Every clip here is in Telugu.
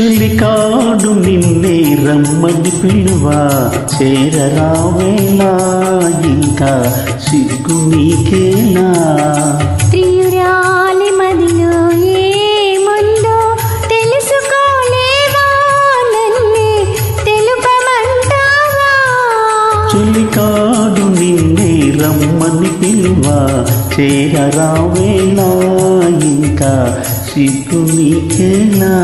చెలికాడు నిన్నే రమ్మని పిలువా చేరరావేలా ఇంకా సిగ్గు నీకేనా ప్రియురాలి మదిలో ఏముందో తెలుసుకోలేవా నన్నే తెలుపమంటావా చెలికాడు నిన్నే రమ్మని పిలువా చేరరావేలా ఇంకా సిగ్గు నీకేనా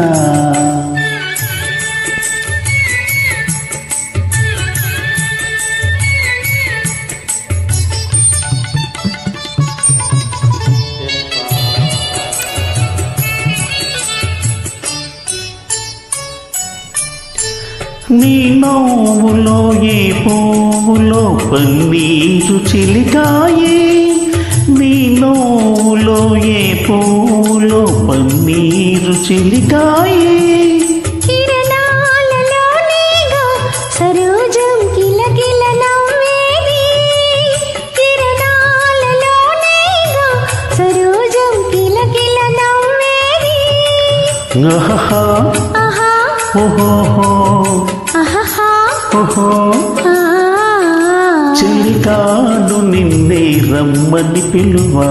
నీ నవ్వులో ఏ పువ్వులో పన్నీరు చిలికాయే నీ నవ్వులో ఏ పువ్వులో పన్నీరు చిలికాయే సరోజం కిలకిల నవ్వేది కిరణాలలోనేగా సరోజం కిలకిల నవ్వేది ఆహా ఆహా ఓహో ఆహా ఓహో చెలికాడు నిన్నే రమ్మని పిలువా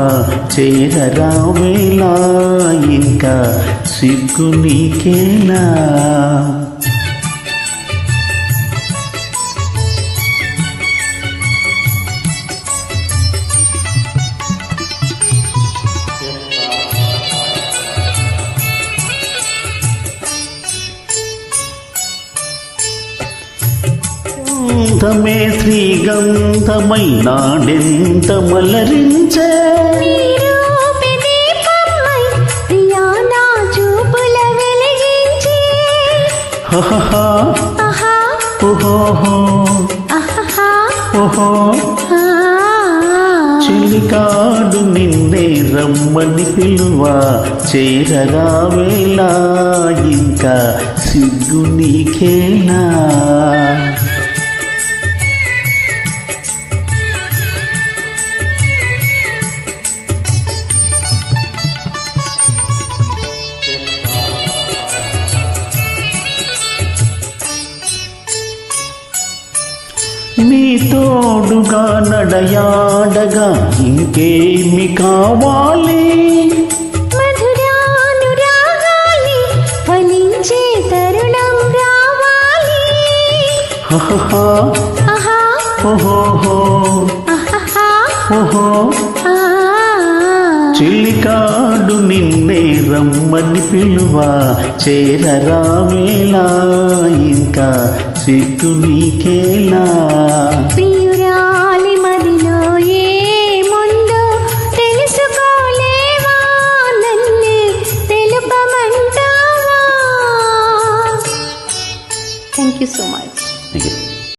చేరరావేలా ఇంకా సిగ్గు నీకేనా గంధమే శ్రీగంధమై నాడెంత మలరించే చెలికాడు నిన్నే రమ్మని పిలువా చేరరావేలా ఇంకా సిగ్గు నీకేనా నీ తోడుగా నడయాడగా ఇంకేమి కావాలి మధురానురాగాలి ఫలించే తరుణం రావాలి ఆహా ఆహా ఓహో ఆహా ఓహో చెలికాడు నిన్నే రమ్మని పిలువా చేరరావేలా ఇంకా సిగ్గు నీకేనా